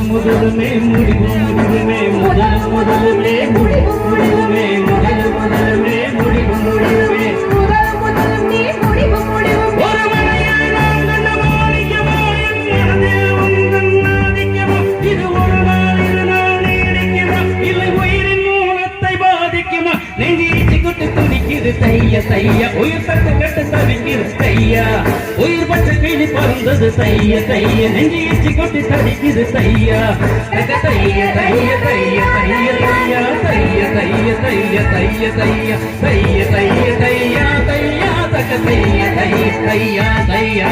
முதலுமே முடிவு முடிவுமே முதலுமே முடிவு முடிவுமே முதலுமே முடிவு முடிவுமே ஒரு மனையை நாம் கண்ட மாணிக்கமோ என் மனதில் உங்கள் நாதிக்கமோ இது ஒரு நாள் இரு நாள் நீடிக்குமோ இல்லை உயிரின் மூலத்தை பாதிக்குமா நெஞ்சீச்சு கொட்டு துடிக்குது தைய தைய உயிர் சட்டு கட்டு தவிக்குது தையா உயிர் பற்ற கிளி பறந்தது தைய தைய நெஞ்சீச்சு கொட்டு தடிக்குது தையா தைய தைய தைய தைய தையா தைய தைய தைய தைய தைய தைய தைய தையா தையா தக்க தைய தைய தையா தையா